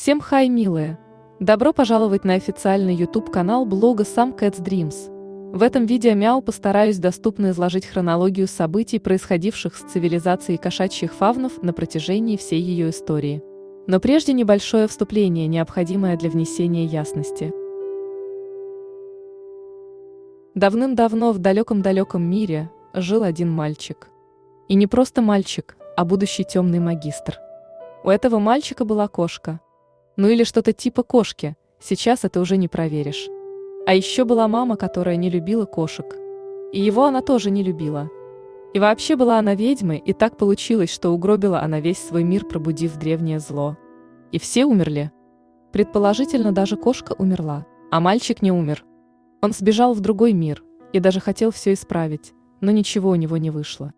Всем хай, милые! Добро пожаловать на официальный YouTube-канал блога Some Cats Dreams. В этом видео Мяу постараюсь доступно изложить хронологию событий, происходивших с цивилизацией кошачьих фавнов на протяжении всей ее истории. Но прежде небольшое вступление, необходимое для внесения ясности. Давным-давно в далеком-далеком мире жил один мальчик. И не просто мальчик, а будущий темный магистр. У этого мальчика была кошка. Ну или что-то типа кошки, сейчас это уже не проверишь. А еще была мама, которая не любила кошек. И его она тоже не любила. И вообще была она ведьмой, и так получилось, что угробила она весь свой мир, пробудив древнее зло. И все умерли. Предположительно, даже кошка умерла, а мальчик не умер. Он сбежал в другой мир и даже хотел все исправить, но ничего у него не вышло.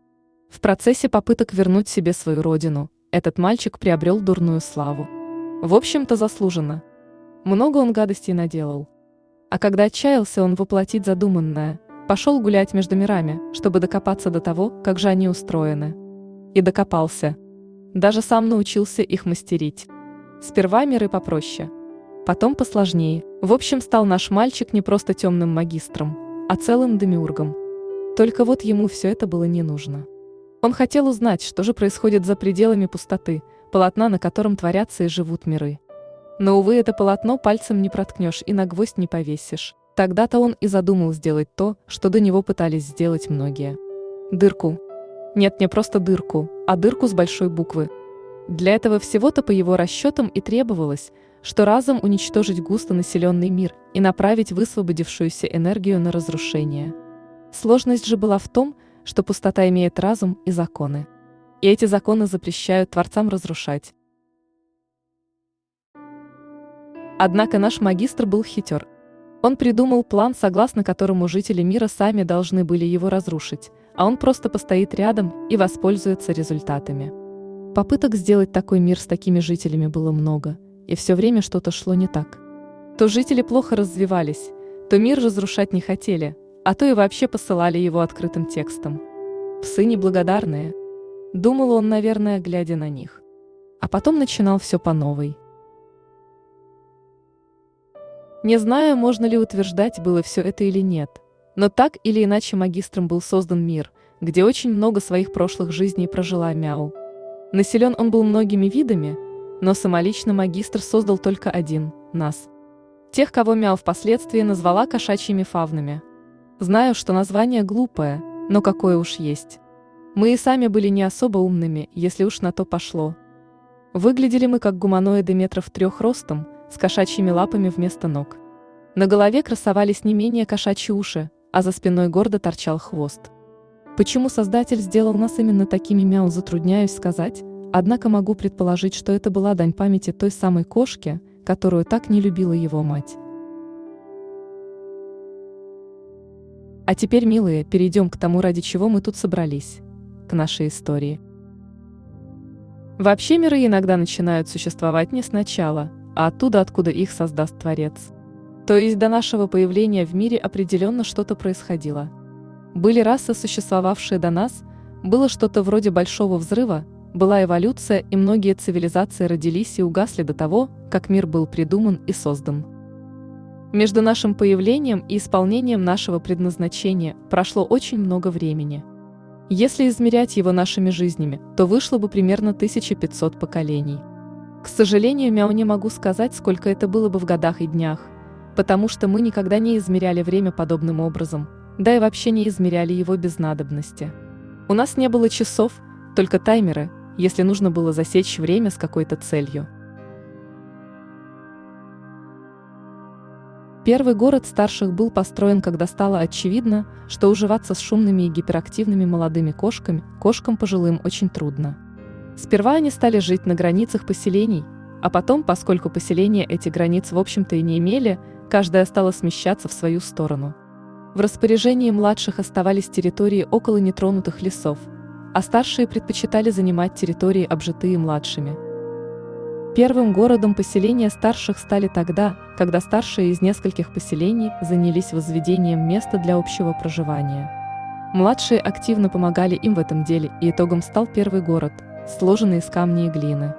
В процессе попыток вернуть себе свою родину, этот мальчик приобрел дурную славу. В общем-то, заслуженно. Много он гадостей наделал. А когда отчаялся он воплотить задуманное, пошел гулять между мирами, чтобы докопаться до того, как же они устроены. И докопался. Даже сам научился их мастерить. Сперва миры попроще, потом посложнее. В общем, стал наш мальчик не просто темным магистром, а целым демиургом. Только вот ему все это было не нужно. Он хотел узнать, что же происходит за пределами пустоты, полотна, на котором творятся и живут миры. Но, увы, это полотно пальцем не проткнешь и на гвоздь не повесишь. Тогда-то он и задумал сделать то, что до него пытались сделать многие. Дырку. Нет, не просто дырку, а дырку с большой буквы. Для этого всего-то по его расчетам и требовалось, что разом уничтожить густо населенный мир и направить высвободившуюся энергию на разрушение. Сложность же была в том, что пустота имеет разум и законы. И эти законы запрещают творцам разрушать. Однако наш магистр был хитер. Он придумал план, согласно которому жители мира сами должны были его разрушить, а он просто постоит рядом и воспользуется результатами. Попыток сделать такой мир с такими жителями было много, и все время что-то шло не так. То жители плохо развивались, то мир разрушать не хотели, а то и вообще посылали его открытым текстом. Псы неблагодарные. Думал он, наверное, глядя на них. А потом начинал все по новой. Не знаю, можно ли утверждать, было все это или нет, но так или иначе магистром был создан мир, где очень много своих прошлых жизней прожила Мяу. Населен он был многими видами, но самолично магистр создал только один – нас. Тех, кого Мяу впоследствии назвала кошачьими фавнами. Знаю, что название глупое, но какое уж есть. Мы и сами были не особо умными, если уж на то пошло. Выглядели мы как гуманоиды метров 3 ростом, с кошачьими лапами вместо ног. На голове красовались не менее кошачьи уши, а за спиной гордо торчал хвост. Почему создатель сделал нас именно такими, Мяу, затрудняюсь сказать, однако могу предположить, что это была дань памяти той самой кошки, которую так не любила его мать. А теперь, милые, перейдем к тому, ради чего мы тут собрались. К нашей истории. Вообще миры иногда начинают существовать не сначала, а оттуда, откуда их создаст Творец. То есть до нашего появления в мире определенно что-то происходило. Были расы, существовавшие до нас, было что-то вроде большого взрыва, была эволюция, и многие цивилизации родились и угасли до того, как мир был придуман и создан. Между нашим появлением и исполнением нашего предназначения прошло очень много времени. Если измерять его нашими жизнями, то вышло бы примерно 1500 поколений. К сожалению, Мяу, не могу сказать, сколько это было бы в годах и днях, потому что мы никогда не измеряли время подобным образом, да и вообще не измеряли его без надобности. У нас не было часов, только таймеры, если нужно было засечь время с какой-то целью. Первый город старших был построен, когда стало очевидно, что уживаться с шумными и гиперактивными молодыми кошками, кошкам пожилым, очень трудно. Сперва они стали жить на границах поселений, а потом, поскольку поселения эти границ в общем-то и не имели, каждая стала смещаться в свою сторону. В распоряжении младших оставались территории около нетронутых лесов, а старшие предпочитали занимать территории, обжитые младшими. Первым городом поселения старших стали тогда, когда старшие из нескольких поселений занялись возведением места для общего проживания. Младшие активно помогали им в этом деле, и итогом стал первый город, сложенный из камня и глины.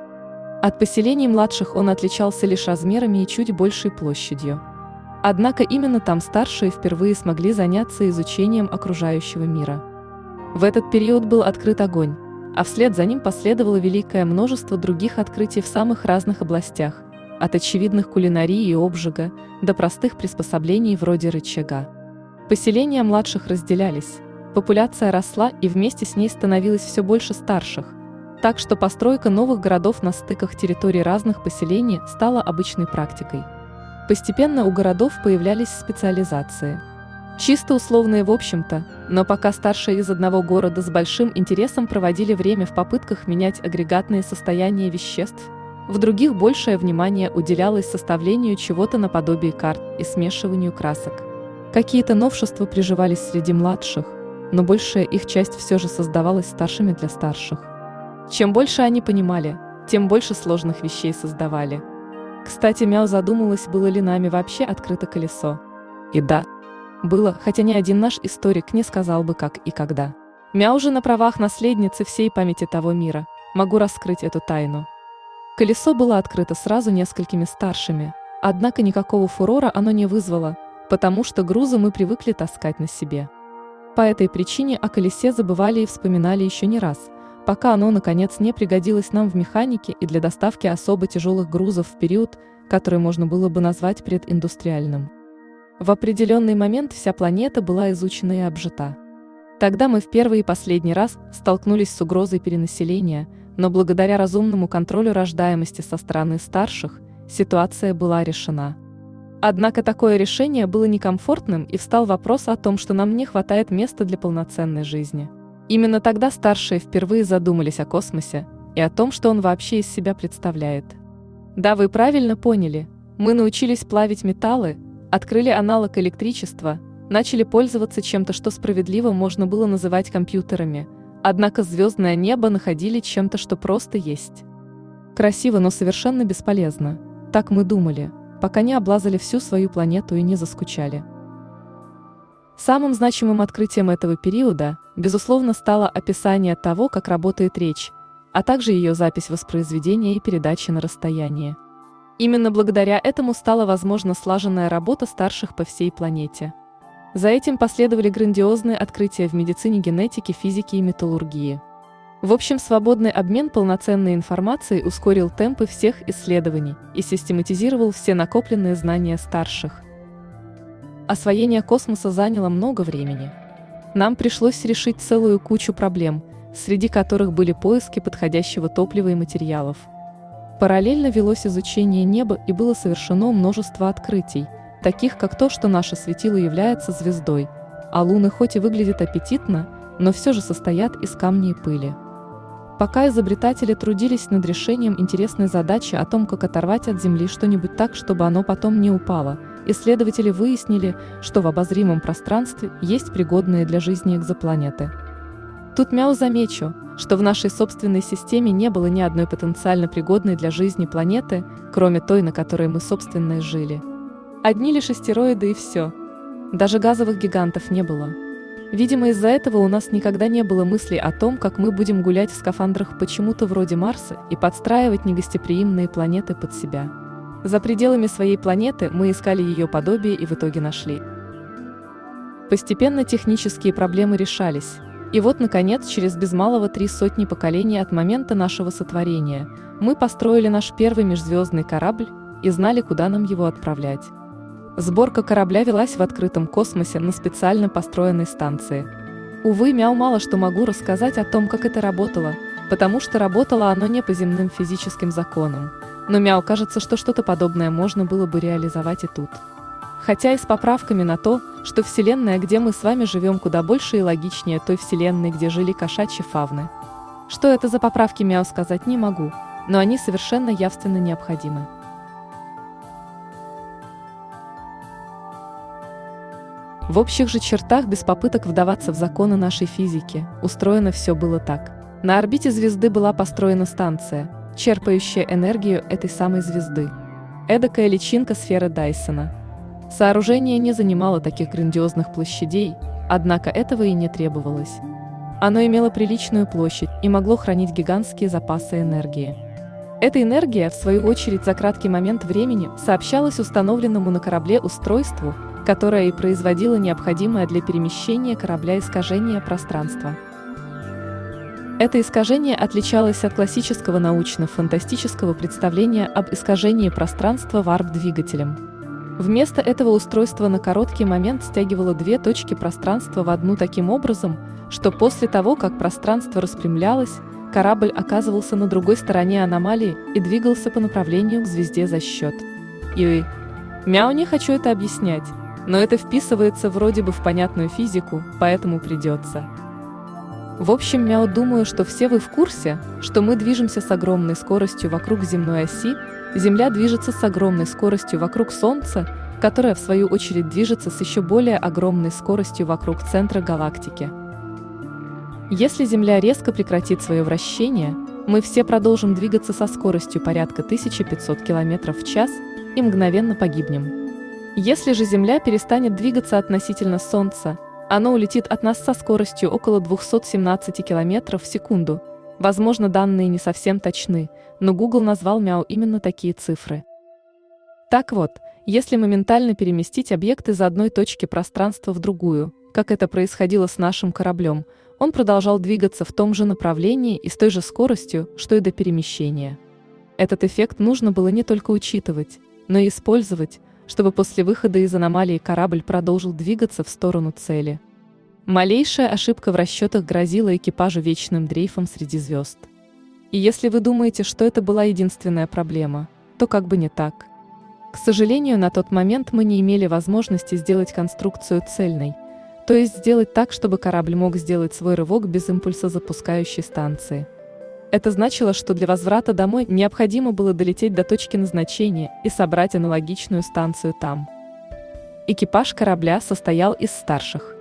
От поселений младших он отличался лишь размерами и чуть большей площадью. Однако именно там старшие впервые смогли заняться изучением окружающего мира. В этот период был открыт огонь, а вслед за ним последовало великое множество других открытий в самых разных областях, от очевидных кулинарии и обжига до простых приспособлений вроде рычага. Поселения младших разделялись, популяция росла и вместе с ней становилось все больше старших, так что постройка новых городов на стыках территорий разных поселений стала обычной практикой. Постепенно у городов появлялись специализации. Чисто условные в общем-то, но пока старшие из одного города с большим интересом проводили время в попытках менять агрегатные состояния веществ, в других большее внимание уделялось составлению чего-то наподобие карт и смешиванию красок. Какие-то новшества приживались среди младших, но большая их часть все же создавалась старшими для старших. Чем больше они понимали, тем больше сложных вещей создавали. Кстати, Мяу задумалась, было ли нами вообще открыто колесо. И да, было, хотя ни один наш историк не сказал бы как и когда. Мяу же на правах наследницы всей памяти того мира, могу раскрыть эту тайну. Колесо было открыто сразу несколькими старшими, однако никакого фурора оно не вызвало, потому что грузы мы привыкли таскать на себе. По этой причине о колесе забывали и вспоминали еще не раз, пока оно наконец не пригодилось нам в механике и для доставки особо тяжелых грузов в период, который можно было бы назвать прединдустриальным. В определенный момент вся планета была изучена и обжита. Тогда мы в первый и последний раз столкнулись с угрозой перенаселения, но благодаря разумному контролю рождаемости со стороны старших, ситуация была решена. Однако такое решение было некомфортным, и встал вопрос о том, что нам не хватает места для полноценной жизни. Именно тогда старшие впервые задумались о космосе и о том, что он вообще из себя представляет. Да, вы правильно поняли, мы научились плавить металлы, открыли аналог электричества, начали пользоваться чем-то, что справедливо можно было называть компьютерами, однако звездное небо находили чем-то, что просто есть. Красиво, но совершенно бесполезно, так мы думали, пока не облазали всю свою планету и не заскучали. Самым значимым открытием этого периода, безусловно, стало описание того, как работает речь, а также ее запись воспроизведения и передачи на расстояние. Именно благодаря этому стала возможна слаженная работа старших по всей планете. За этим последовали грандиозные открытия в медицине, генетике, физике и металлургии. В общем, свободный обмен полноценной информацией ускорил темпы всех исследований и систематизировал все накопленные знания старших. Освоение космоса заняло много времени. Нам пришлось решить целую кучу проблем, среди которых были поиски подходящего топлива и материалов. Параллельно велось изучение неба и было совершено множество открытий, таких как то, что наше светило является звездой, а луны хоть и выглядят аппетитно, но все же состоят из камней и пыли. Пока изобретатели трудились над решением интересной задачи о том, как оторвать от Земли что-нибудь так, чтобы оно потом не упало, исследователи выяснили, что в обозримом пространстве есть пригодные для жизни экзопланеты. Тут Мяу замечу, что в нашей собственной системе не было ни одной потенциально пригодной для жизни планеты, кроме той, на которой мы собственно и жили. Одни лишь астероиды и все. Даже газовых гигантов не было. Видимо, из-за этого у нас никогда не было мыслей о том, как мы будем гулять в скафандрах почему-то вроде Марса и подстраивать негостеприимные планеты под себя. За пределами своей планеты мы искали ее подобие и в итоге нашли. Постепенно технические проблемы решались. И вот, наконец, через без малого 300 поколений от момента нашего сотворения, мы построили наш первый межзвездный корабль и знали, куда нам его отправлять. Сборка корабля велась в открытом космосе на специально построенной станции. Увы, Мяу мало что могу рассказать о том, как это работало, потому что работало оно не по земным физическим законам. Но Мяу кажется, что что-то подобное можно было бы реализовать и тут. Хотя и с поправками на то, что Вселенная, где мы с вами живем, куда больше и логичнее той Вселенной, где жили кошачьи фавны. Что это за поправки, Мяу сказать не могу, но они совершенно явственно необходимы. В общих же чертах, без попыток вдаваться в законы нашей физики, устроено все было так. На орбите звезды была построена станция, черпающая энергию этой самой звезды. Эдакая личинка сферы Дайсона. Сооружение не занимало таких грандиозных площадей, однако этого и не требовалось. Оно имело приличную площадь и могло хранить гигантские запасы энергии. Эта энергия, в свою очередь, за краткий момент времени сообщалась установленному на корабле устройству, которое и производило необходимое для перемещения корабля искажение пространства. Это искажение отличалось от классического научно-фантастического представления об искажении пространства варп-двигателем. Вместо этого устройство на короткий момент стягивало две точки пространства в одну таким образом, что после того, как пространство распрямлялось, корабль оказывался на другой стороне аномалии и двигался по направлению к звезде за счет. Мяу, не хочу это объяснять, но это вписывается вроде бы в понятную физику, поэтому придется. В общем, Мяу, думаю, что все вы в курсе, что мы движемся с огромной скоростью вокруг земной оси, Земля движется с огромной скоростью вокруг Солнца, которое в свою очередь движется с еще более огромной скоростью вокруг центра галактики. Если Земля резко прекратит свое вращение, мы все продолжим двигаться со скоростью порядка 1500 км в час и мгновенно погибнем. Если же Земля перестанет двигаться относительно Солнца, оно улетит от нас со скоростью около 217 км в секунду. Возможно, данные не совсем точны, но Google назвал Мяу именно такие цифры. Так вот, если моментально переместить объект из одной точки пространства в другую, как это происходило с нашим кораблем, он продолжал двигаться в том же направлении и с той же скоростью, что и до перемещения. Этот эффект нужно было не только учитывать, но и использовать, чтобы после выхода из аномалии корабль продолжил двигаться в сторону цели. Малейшая ошибка в расчетах грозила экипажу вечным дрейфом среди звезд. И если вы думаете, что это была единственная проблема, то как бы не так. К сожалению, на тот момент мы не имели возможности сделать конструкцию цельной, то есть сделать так, чтобы корабль мог сделать свой рывок без импульса запускающей станции. Это значило, что для возврата домой необходимо было долететь до точки назначения и собрать аналогичную станцию там. Экипаж корабля состоял из старших.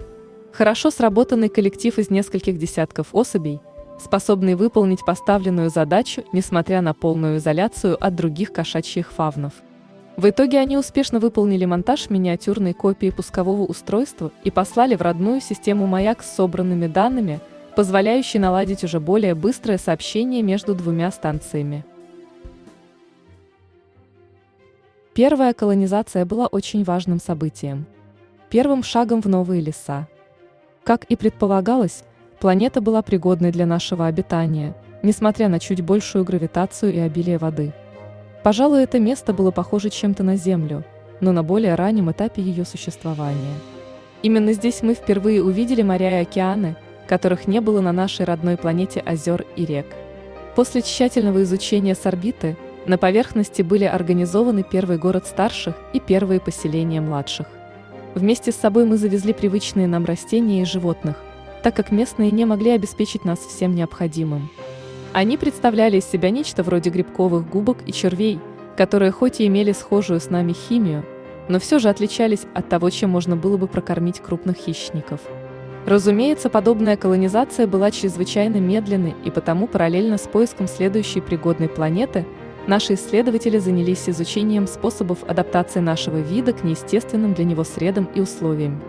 Хорошо сработанный коллектив из нескольких десятков особей, способный выполнить поставленную задачу, несмотря на полную изоляцию от других кошачьих фавнов. В итоге они успешно выполнили монтаж миниатюрной копии пускового устройства и послали в родную систему маяк с собранными данными, позволяющий наладить уже более быстрое сообщение между двумя станциями. Первая колонизация была очень важным событием. Первым шагом в новые леса. Как и предполагалось, планета была пригодной для нашего обитания, несмотря на чуть большую гравитацию и обилие воды. Пожалуй, это место было похоже чем-то на Землю, но на более раннем этапе ее существования. Именно здесь мы впервые увидели моря и океаны, которых не было на нашей родной планете озер и рек. После тщательного изучения с орбиты, на поверхности были организованы первый город старших и первые поселения младших. Вместе с собой мы завезли привычные нам растения и животных, так как местные не могли обеспечить нас всем необходимым. Они представляли из себя нечто вроде грибковых губок и червей, которые хоть и имели схожую с нами химию, но все же отличались от того, чем можно было бы прокормить крупных хищников. Разумеется, подобная колонизация была чрезвычайно медленной, и потому параллельно с поиском следующей пригодной планеты наши исследователи занялись изучением способов адаптации нашего вида к неестественным для него средам и условиям.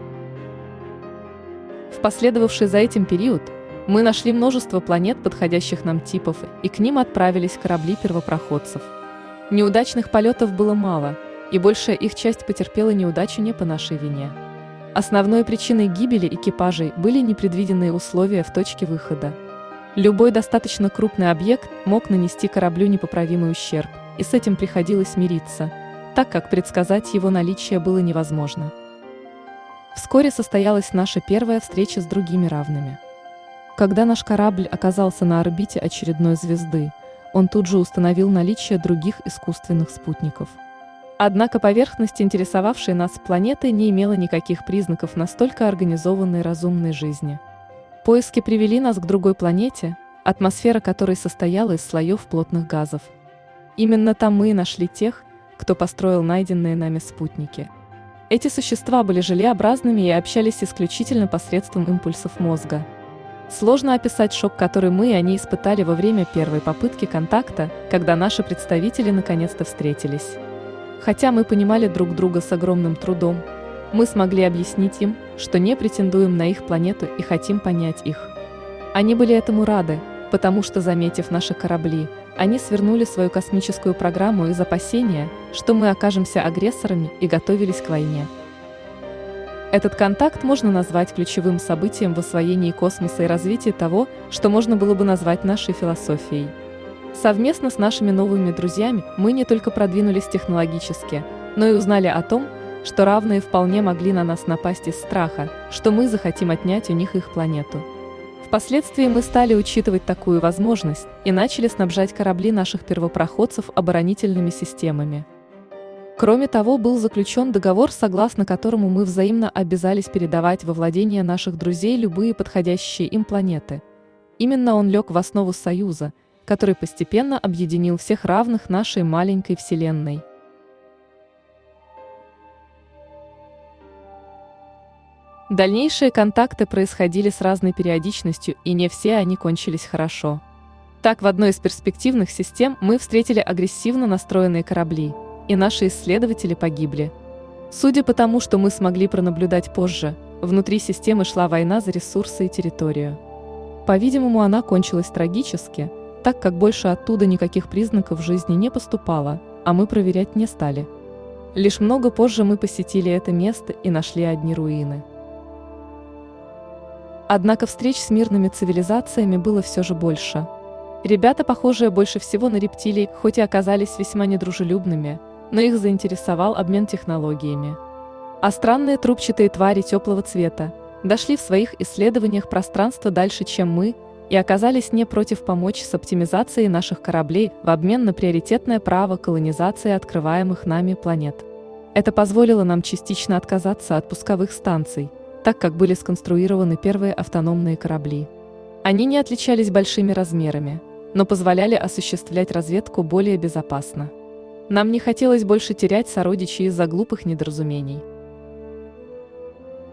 В последовавший за этим период мы нашли множество планет подходящих нам типов, и к ним отправились корабли первопроходцев. Неудачных полетов было мало, и большая их часть потерпела неудачу не по нашей вине. Основной причиной гибели экипажей были непредвиденные условия в точке выхода. Любой достаточно крупный объект мог нанести кораблю непоправимый ущерб, и с этим приходилось мириться, так как предсказать его наличие было невозможно. Вскоре состоялась наша первая встреча с другими равными. Когда наш корабль оказался на орбите очередной звезды, он тут же установил наличие других искусственных спутников. Однако поверхность интересовавшей нас планеты не имела никаких признаков настолько организованной разумной жизни. Поиски привели нас к другой планете, атмосфера которой состояла из слоев плотных газов. Именно там мы и нашли тех, кто построил найденные нами спутники. Эти существа были желеобразными и общались исключительно посредством импульсов мозга. Сложно описать шок, который мы и они испытали во время первой попытки контакта, когда наши представители наконец-то встретились. Хотя мы понимали друг друга с огромным трудом, мы смогли объяснить им, что не претендуем на их планету и хотим понять их. Они были этому рады, потому что, заметив наши корабли, они свернули свою космическую программу из опасения, что мы окажемся агрессорами, и готовились к войне. Этот контакт можно назвать ключевым событием в освоении космоса и развитии того, что можно было бы назвать нашей философией. Совместно с нашими новыми друзьями мы не только продвинулись технологически, но и узнали о том, что равные вполне могли на нас напасть из страха, что мы захотим отнять у них их планету. Впоследствии мы стали учитывать такую возможность и начали снабжать корабли наших первопроходцев оборонительными системами. Кроме того, был заключен договор, согласно которому мы взаимно обязались передавать во владение наших друзей любые подходящие им планеты. Именно он лег в основу союза, который постепенно объединил всех равных нашей маленькой Вселенной. Дальнейшие контакты происходили с разной периодичностью, и не все они кончились хорошо. Так, в одной из перспективных систем мы встретили агрессивно настроенные корабли, и наши исследователи погибли. Судя по тому, что мы смогли пронаблюдать позже, внутри системы шла война за ресурсы и территорию. По-видимому, она кончилась трагически, так как больше оттуда никаких признаков жизни не поступало, а мы проверять не стали. Лишь много позже мы посетили это место и нашли одни руины. Однако встреч с мирными цивилизациями было все же больше. Ребята, похожие больше всего на рептилий, хоть и оказались весьма недружелюбными, но их заинтересовал обмен технологиями. А странные трубчатые твари теплого цвета дошли в своих исследованиях пространства дальше, чем мы, и оказались не против помочь с оптимизацией наших кораблей в обмен на приоритетное право колонизации открываемых нами планет. Это позволило нам частично отказаться от пусковых станций, так как были сконструированы первые автономные корабли. Они не отличались большими размерами, но позволяли осуществлять разведку более безопасно. Нам не хотелось больше терять сородичей из-за глупых недоразумений.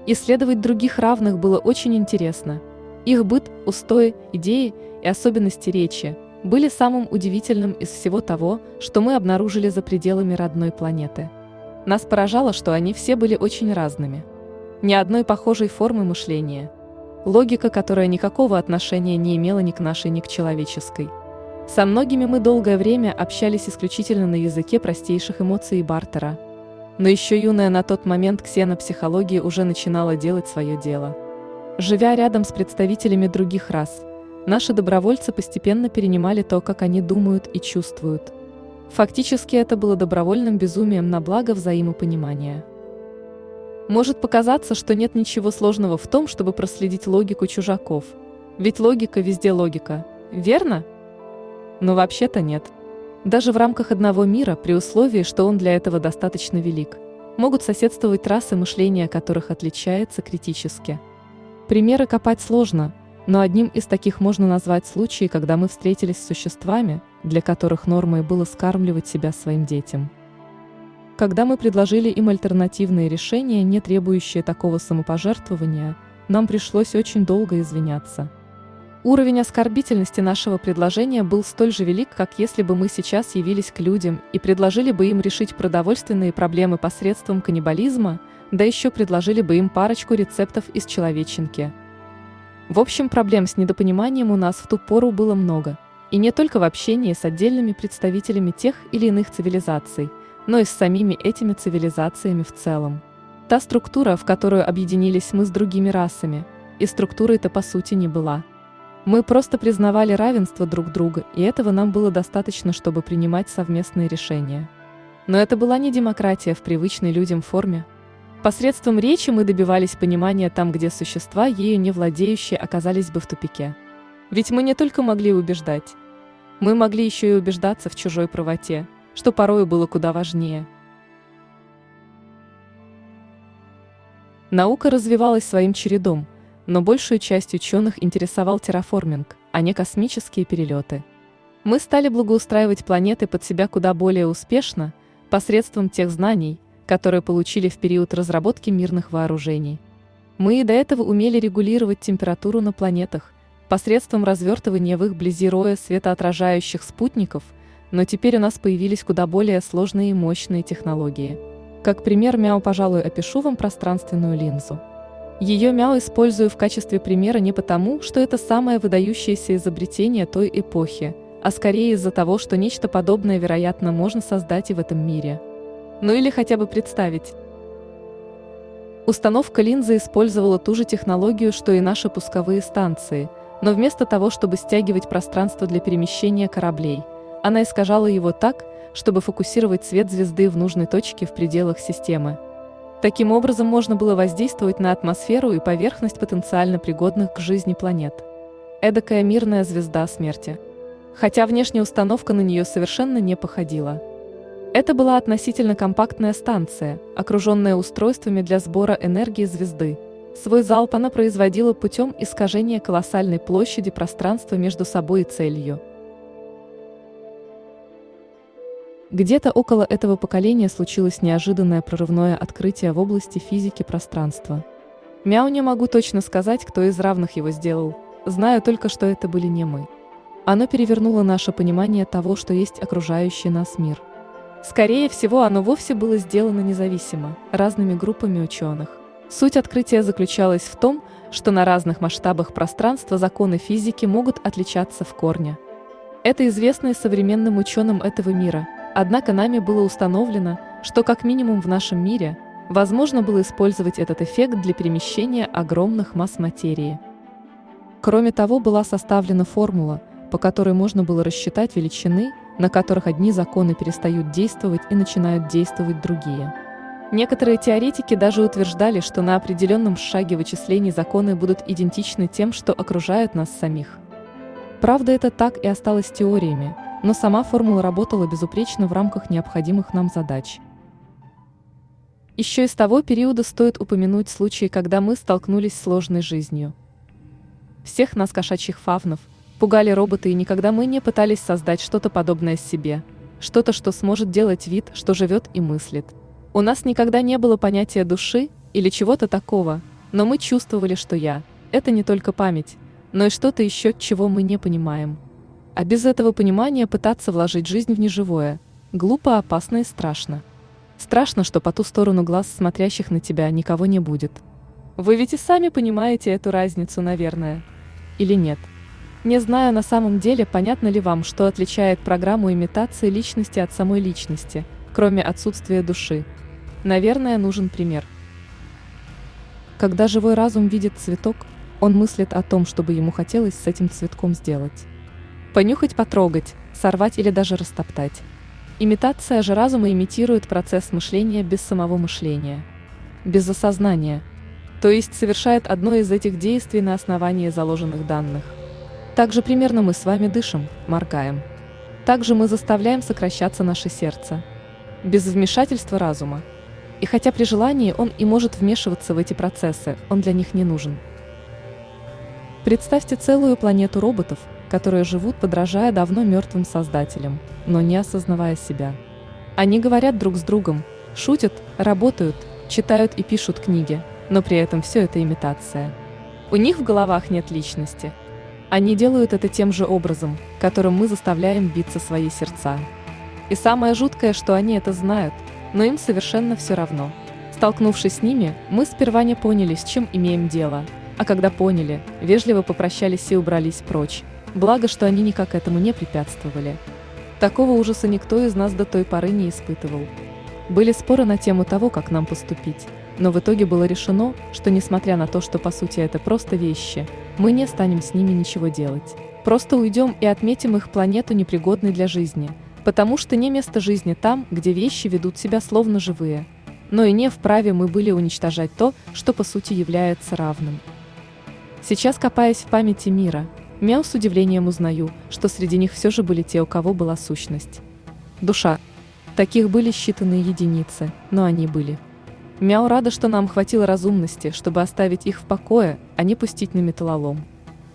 Исследовать других равных было очень интересно. Их быт, устои, идеи и особенности речи были самым удивительным из всего того, что мы обнаружили за пределами родной планеты. Нас поражало, что они все были очень разными. Ни одной похожей формы мышления. Логика, которая никакого отношения не имела ни к нашей, ни к человеческой. Со многими мы долгое время общались исключительно на языке простейших эмоций и бартера. Но еще юная на тот момент ксенопсихология уже начинала делать свое дело. Живя рядом с представителями других рас, наши добровольцы постепенно перенимали то, как они думают и чувствуют. Фактически это было добровольным безумием на благо взаимопонимания. Может показаться, что нет ничего сложного в том, чтобы проследить логику чужаков. Ведь логика везде логика, верно? Но вообще-то нет. Даже в рамках одного мира, при условии, что он для этого достаточно велик, могут соседствовать расы, мышления которых отличается критически. Примеры копать сложно, но одним из таких можно назвать случаи, когда мы встретились с существами, для которых нормой было скармливать себя своим детям. Когда мы предложили им альтернативные решения, не требующие такого самопожертвования, нам пришлось очень долго извиняться. Уровень оскорбительности нашего предложения был столь же велик, как если бы мы сейчас явились к людям и предложили бы им решить продовольственные проблемы посредством каннибализма, да еще предложили бы им парочку рецептов из человеченки. В общем, проблем с недопониманием у нас в ту пору было много, и не только в общении с отдельными представителями тех или иных цивилизаций, но и с самими этими цивилизациями в целом. Та структура, в которую объединились мы с другими расами, и структурой-то по сути не была. Мы просто признавали равенство друг друга, и этого нам было достаточно, чтобы принимать совместные решения. Но это была не демократия в привычной людям форме. Посредством речи мы добивались понимания там, где существа, ею не владеющие, оказались бы в тупике. Ведь мы не только могли убеждать. Мы могли еще и убеждаться в чужой правоте, что порою было куда важнее. Наука развивалась своим чередом, но большую часть ученых интересовал терраформинг, а не космические перелеты. Мы стали благоустраивать планеты под себя куда более успешно, посредством тех знаний, которые получили в период разработки мирных вооружений. Мы и до этого умели регулировать температуру на планетах, посредством развертывания в их вблизи роя светоотражающих спутников, но теперь у нас появились куда более сложные и мощные технологии. Как пример МЯУ, пожалуй, опишу вам пространственную линзу. Ее МЯУ использую в качестве примера не потому, что это самое выдающееся изобретение той эпохи, а скорее из-за того, что нечто подобное, вероятно, можно создать и в этом мире. Ну или хотя бы представить. Установка линзы использовала ту же технологию, что и наши пусковые станции, но вместо того, чтобы стягивать пространство для перемещения кораблей, она искажала его так, чтобы фокусировать свет звезды в нужной точке в пределах системы. Таким образом можно было воздействовать на атмосферу и поверхность потенциально пригодных к жизни планет. Эдакая мирная звезда смерти. Хотя внешняя установка на нее совершенно не походила. Это была относительно компактная станция, окруженная устройствами для сбора энергии звезды. Свой залп она производила путем искажения колоссальной площади пространства между собой и целью. Где-то около этого поколения случилось неожиданное прорывное открытие в области физики пространства. Мяу, не могу точно сказать, кто из равных его сделал, знаю только, что это были не мы. Оно перевернуло наше понимание того, что есть окружающий нас мир. Скорее всего, оно вовсе было сделано независимо, разными группами ученых. Суть открытия заключалась в том, что на разных масштабах пространства законы физики могут отличаться в корне. Это известно и современным ученым этого мира, однако нами было установлено, что как минимум в нашем мире возможно было использовать этот эффект для перемещения огромных масс материи. Кроме того, была составлена формула, по которой можно было рассчитать величины, на которых одни законы перестают действовать и начинают действовать другие. Некоторые теоретики даже утверждали, что на определенном шаге вычислений законы будут идентичны тем, что окружают нас самих. Правда, это так и осталось теориями, но сама формула работала безупречно в рамках необходимых нам задач. Еще из того периода стоит упомянуть случаи, когда мы столкнулись с сложной жизнью. Всех нас, кошачьих фавнов, пугали роботы, и никогда мы не пытались создать что-то подобное себе, что-то, что сможет делать вид, что живет и мыслит. У нас никогда не было понятия души или чего-то такого, но мы чувствовали, что это не только память, но и что-то еще, чего мы не понимаем. А без этого понимания пытаться вложить жизнь в неживое глупо, опасно и страшно. Страшно, что по ту сторону глаз смотрящих на тебя никого не будет. Вы ведь и сами понимаете эту разницу, наверное. Или нет? Не знаю на самом деле, понятно ли вам, что отличает программу имитации личности от самой личности, кроме отсутствия души. Наверное, нужен пример. Когда живой разум видит цветок, он мыслит о том, чтобы ему хотелось с этим цветком сделать. Понюхать, потрогать, сорвать или даже растоптать. Имитация же разума имитирует процесс мышления без самого мышления. Без осознания. То есть совершает одно из этих действий на основании заложенных данных. Также примерно мы с вами дышим, моргаем. Также мы заставляем сокращаться наше сердце. Без вмешательства разума. И хотя при желании он и может вмешиваться в эти процессы, он для них не нужен. Представьте целую планету роботов, которые живут, подражая давно мертвым создателям, но не осознавая себя. Они говорят друг с другом, шутят, работают, читают и пишут книги, но при этом все это имитация. У них в головах нет личности. Они делают это тем же образом, которым мы заставляем биться свои сердца. И самое жуткое, что они это знают, но им совершенно все равно. Столкнувшись с ними, мы сперва не поняли, с чем имеем дело, а когда поняли, вежливо попрощались и убрались прочь. Благо, что они никак этому не препятствовали. Такого ужаса никто из нас до той поры не испытывал. Были споры на тему того, как нам поступить, но в итоге было решено, что несмотря на то, что по сути это просто вещи, мы не станем с ними ничего делать. Просто уйдем и отметим их планету непригодной для жизни, потому что не место жизни там, где вещи ведут себя словно живые. Но и не вправе мы были уничтожать то, что по сути является равным. Сейчас, копаясь в памяти мира, Мяу с удивлением узнаю, что среди них все же были те, у кого была сущность. Душа. Таких были считанные единицы, но они были. Мяу рада, что нам хватило разумности, чтобы оставить их в покое, а не пустить на металлолом.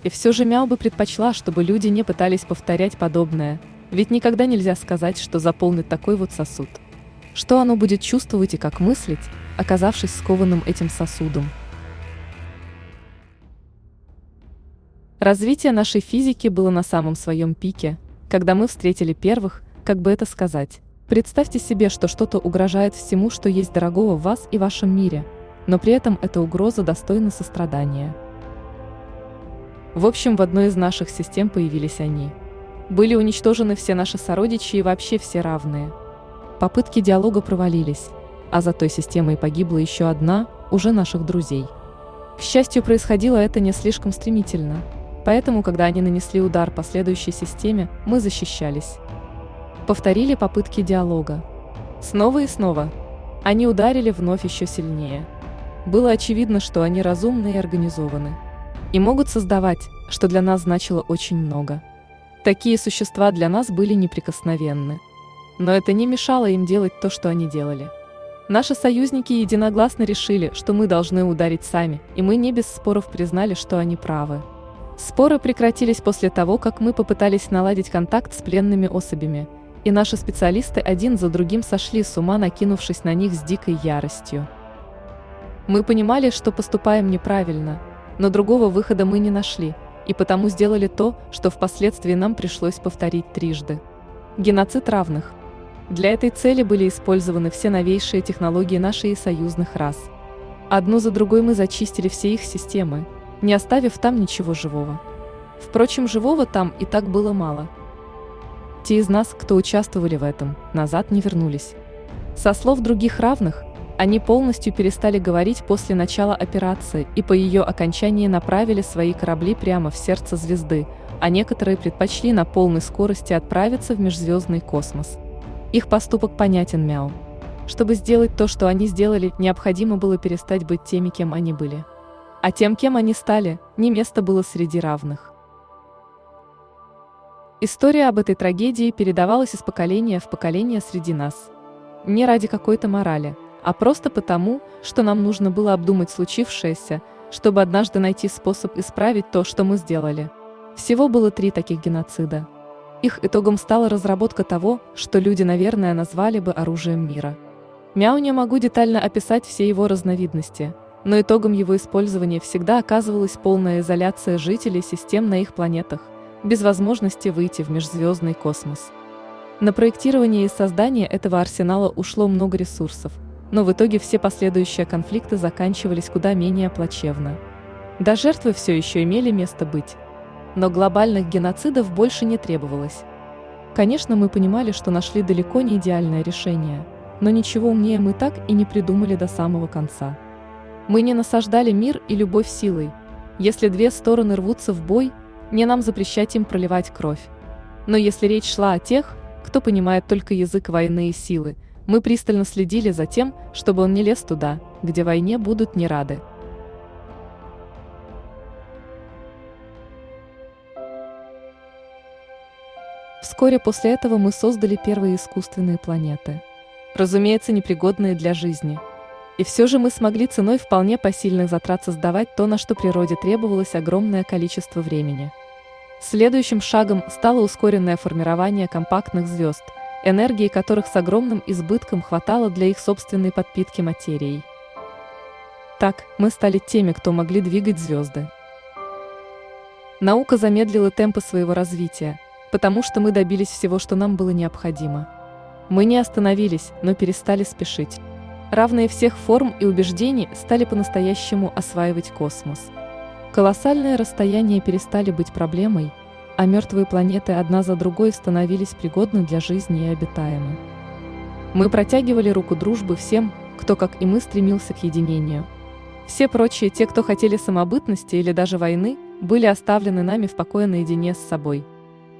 И все же Мяу бы предпочла, чтобы люди не пытались повторять подобное, ведь никогда нельзя сказать, что заполнит такой вот сосуд. Что оно будет чувствовать и как мыслить, оказавшись скованным этим сосудом. Развитие нашей физики было на самом своем пике, когда мы встретили первых, как бы это сказать. Представьте себе, что что-то угрожает всему, что есть дорогого в вас и вашем мире, но при этом эта угроза достойна сострадания. В общем, в одной из наших систем появились они. Были уничтожены все наши сородичи и вообще все равные. Попытки диалога провалились, а за той системой погибла еще одна, уже наших друзей. К счастью, происходило это не слишком стремительно, поэтому, когда они нанесли удар по следующей системе, мы защищались. Повторили попытки диалога. Снова и снова. Они ударили вновь еще сильнее. Было очевидно, что они разумны и организованы. И могут создавать, что для нас значило очень много. Такие существа для нас были неприкосновенны. Но это не мешало им делать то, что они делали. Наши союзники единогласно решили, что мы должны ударить сами, и мы не без споров признали, что они правы. Споры прекратились после того, как мы попытались наладить контакт с пленными особями, и наши специалисты один за другим сошли с ума, накинувшись на них с дикой яростью. Мы понимали, что поступаем неправильно, но другого выхода мы не нашли, и потому сделали то, что впоследствии нам пришлось повторить трижды. Геноцид равных. Для этой цели были использованы все новейшие технологии нашей и союзных рас. Одну за другой мы зачистили все их системы, не оставив там ничего живого. Впрочем, живого там и так было мало. Те из нас, кто участвовали в этом, назад не вернулись. Со слов других равных, они полностью перестали говорить после начала операции и по ее окончании направили свои корабли прямо в сердце звезды, а некоторые предпочли на полной скорости отправиться в межзвездный космос. Их поступок понятен Мяу. Чтобы сделать то, что они сделали, необходимо было перестать быть теми, кем они были. А тем, кем они стали, не место было среди равных. История об этой трагедии передавалась из поколения в поколение среди нас. Не ради какой-то морали, а просто потому, что нам нужно было обдумать случившееся, чтобы однажды найти способ исправить то, что мы сделали. Всего было 3 таких геноцида. Их итогом стала разработка того, что люди, наверное, назвали бы оружием мира. Мяу не могу детально описать все его разновидности, но итогом его использования всегда оказывалась полная изоляция жителей систем на их планетах, без возможности выйти в межзвездный космос. На проектирование и создание этого арсенала ушло много ресурсов, но в итоге все последующие конфликты заканчивались куда менее плачевно. Да, жертвы все еще имели место быть. Но глобальных геноцидов больше не требовалось. Конечно, мы понимали, что нашли далеко не идеальное решение, но ничего умнее мы так и не придумали до самого конца. Мы не насаждали мир и любовь силой. Если 2 стороны рвутся в бой, не нам запрещать им проливать кровь. Но если речь шла о тех, кто понимает только язык войны и силы, мы пристально следили за тем, чтобы он не лез туда, где войне будут не рады. Вскоре после этого мы создали первые искусственные планеты. Разумеется, непригодные для жизни. И все же мы смогли ценой вполне посильных затрат создавать то, на что природе требовалось огромное количество времени. Следующим шагом стало ускоренное формирование компактных звезд, энергии которых с огромным избытком хватало для их собственной подпитки материей. Так, мы стали теми, кто могли двигать звезды. Наука замедлила темпы своего развития, потому что мы добились всего, что нам было необходимо. Мы не остановились, но перестали спешить. Равные всех форм и убеждений стали по-настоящему осваивать космос. Колоссальные расстояния перестали быть проблемой, а мертвые планеты одна за другой становились пригодны для жизни и обитаемы. Мы протягивали руку дружбы всем, кто, как и мы, стремился к единению. Все прочие, те, кто хотели самобытности или даже войны, были оставлены нами в покое наедине с собой.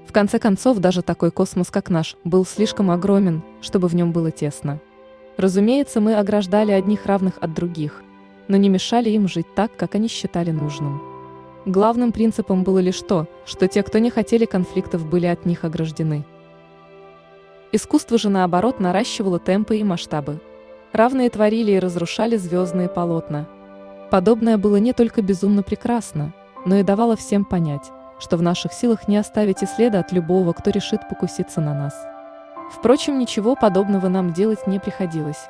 В конце концов, даже такой космос, как наш, был слишком огромен, чтобы в нем было тесно. Разумеется, мы ограждали одних равных от других, но не мешали им жить так, как они считали нужным. Главным принципом было лишь то, что те, кто не хотели конфликтов, были от них ограждены. Искусство же, наоборот, наращивало темпы и масштабы. Равные творили и разрушали звездные полотна. Подобное было не только безумно прекрасно, но и давало всем понять, что в наших силах не оставить и следа от любого, кто решит покуситься на нас. Впрочем, ничего подобного нам делать не приходилось.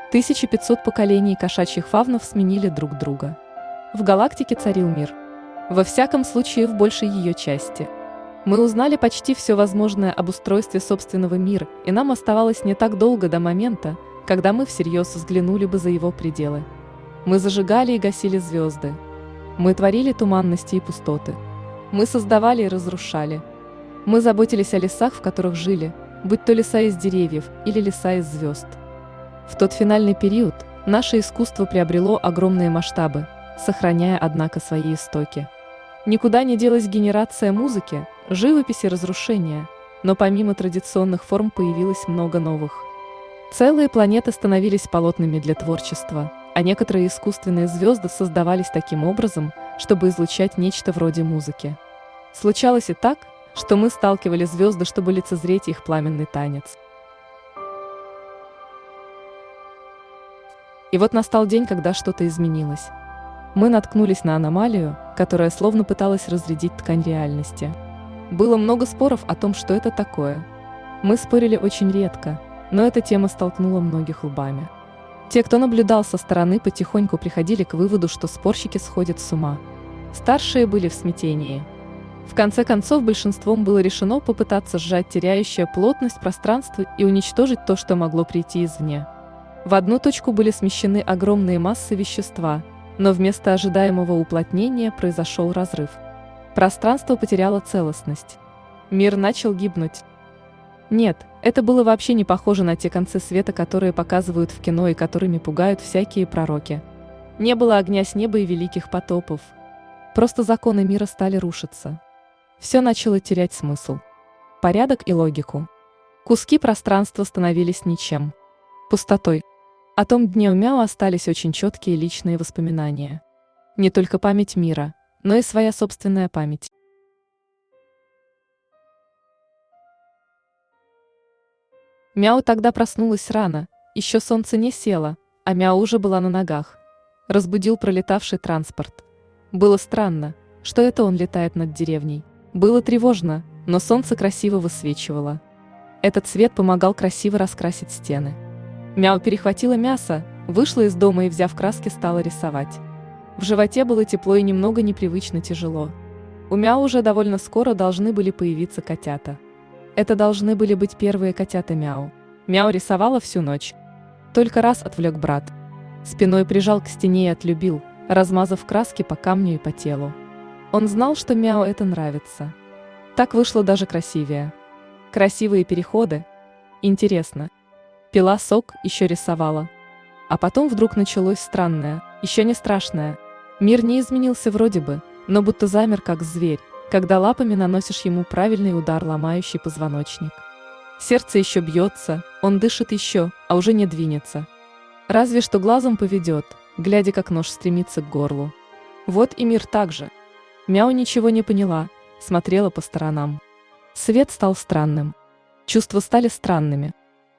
1500 поколений кошачьих фавнов сменили друг друга. В галактике царил мир. Во всяком случае, в большей ее части. Мы узнали почти все возможное об устройстве собственного мира, и нам оставалось не так долго до момента, когда мы всерьез взглянули бы за его пределы. Мы зажигали и гасили звезды. Мы творили туманности и пустоты. Мы создавали и разрушали. Мы заботились о лесах, в которых жили, будь то леса из деревьев или леса из звезд. В тот финальный период наше искусство приобрело огромные масштабы, сохраняя, однако, свои истоки. Никуда не делась генерация музыки, живописи, разрушения, но помимо традиционных форм появилось много новых. Целые планеты становились полотнами для творчества, а некоторые искусственные звезды создавались таким образом, чтобы излучать нечто вроде музыки. Случалось и так, что мы сталкивали звезды, чтобы лицезреть их пламенный танец. И вот настал день, когда что-то изменилось. Мы наткнулись на аномалию, которая словно пыталась разрядить ткань реальности. Было много споров о том, что это такое. Мы спорили очень редко, но эта тема столкнула многих лбами. Те, кто наблюдал со стороны, потихоньку приходили к выводу, что спорщики сходят с ума. Старшие были в смятении. В конце концов, большинством было решено попытаться сжать теряющее плотность пространство и уничтожить то, что могло прийти извне. В одну точку были смещены огромные массы вещества, но вместо ожидаемого уплотнения произошел разрыв. Пространство потеряло целостность. Мир начал гибнуть. Нет, это было вообще не похоже на те концы света, которые показывают в кино и которыми пугают всякие пророки. Не было огня с неба и великих потопов. Просто законы мира стали рушиться. Все начало терять смысл, порядок и логику. Куски пространства становились ничем. Пустотой. О том дне у Мяо остались очень четкие личные воспоминания. Не только память мира, но и своя собственная память. Мяу тогда проснулась рано, еще солнце не село, а Мяу уже была на ногах. Разбудил пролетавший транспорт. Было странно, что это он летает над деревней. Было тревожно, но солнце красиво высвечивало. Этот свет помогал красиво раскрасить стены. Мяу перехватила мясо, вышла из дома и, взяв краски, стала рисовать. В животе было тепло и немного непривычно тяжело. У Мяу уже довольно скоро должны были появиться котята. Это должны были быть первые котята Мяу. Мяу рисовала всю ночь. Только раз отвлек брат. Спиной прижал к стене и отлюбил, размазав краски по камню и по телу. Он знал, что Мяу это нравится. Так вышло даже красивее. Красивые переходы. Интересно. Пила сок, еще рисовала. А потом вдруг началось странное, еще не страшное. Мир не изменился вроде бы, но будто замер как зверь, когда лапами наносишь ему правильный удар, ломающий позвоночник. Сердце еще бьется, он дышит еще, а уже не двинется. Разве что глазом поведет, глядя, как нож стремится к горлу. Вот и мир так же. Мяу ничего не поняла, смотрела по сторонам. Свет стал странным. Чувства стали странными.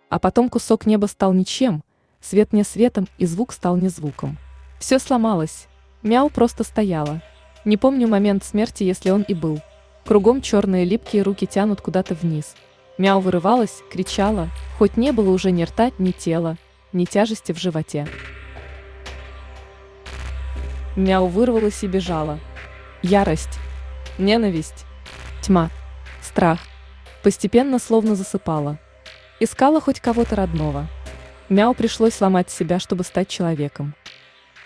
А потом кусок неба стал ничем, свет не светом и звук стал не звуком. Все сломалось. Мяу просто стояла. Не помню момент смерти, если он и был. Кругом черные липкие руки тянут куда-то вниз. Мяу вырывалась, кричала, хоть не было уже ни рта, ни тела, ни тяжести в животе. Мяу вырвалась и бежала. Ярость, ненависть, тьма, страх. Постепенно словно засыпала. Искала хоть кого-то родного. Мяу пришлось ломать себя, чтобы стать человеком.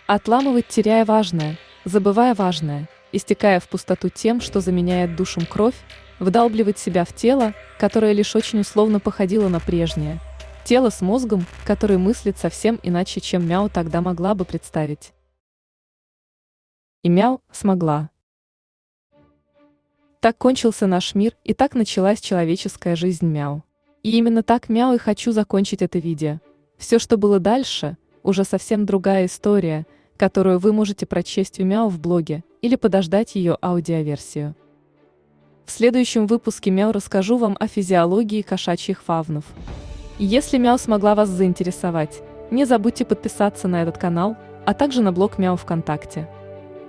Отламывать, теряя важное, забывая важное, истекая в пустоту тем, что заменяет душам кровь, вдалбливать себя в тело, которое лишь очень условно походило на прежнее. Тело с мозгом, который мыслит совсем иначе, чем Мяу тогда могла бы представить. И Мяу смогла. Так кончился наш мир, и так началась человеческая жизнь Мяу. И именно так, Мяу, и хочу закончить это видео. Все, что было дальше, уже совсем другая история, которую вы можете прочесть у Мяу в блоге или подождать ее аудиоверсию. В следующем выпуске Мяу расскажу вам о физиологии кошачьих фавнов. Если Мяу смогла вас заинтересовать, не забудьте подписаться на этот канал, а также на блог Мяу ВКонтакте.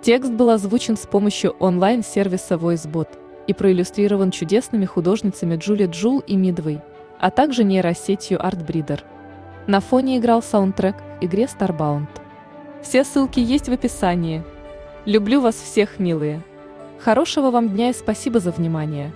Текст был озвучен с помощью онлайн-сервиса VoiceBot и проиллюстрирован чудесными художницами Джули Джул и Мидвей, а также нейросетью Artbreeder. На фоне играл саундтрек к игре Starbound. Все ссылки есть в описании. Люблю вас всех, милые. Хорошего вам дня и спасибо за внимание.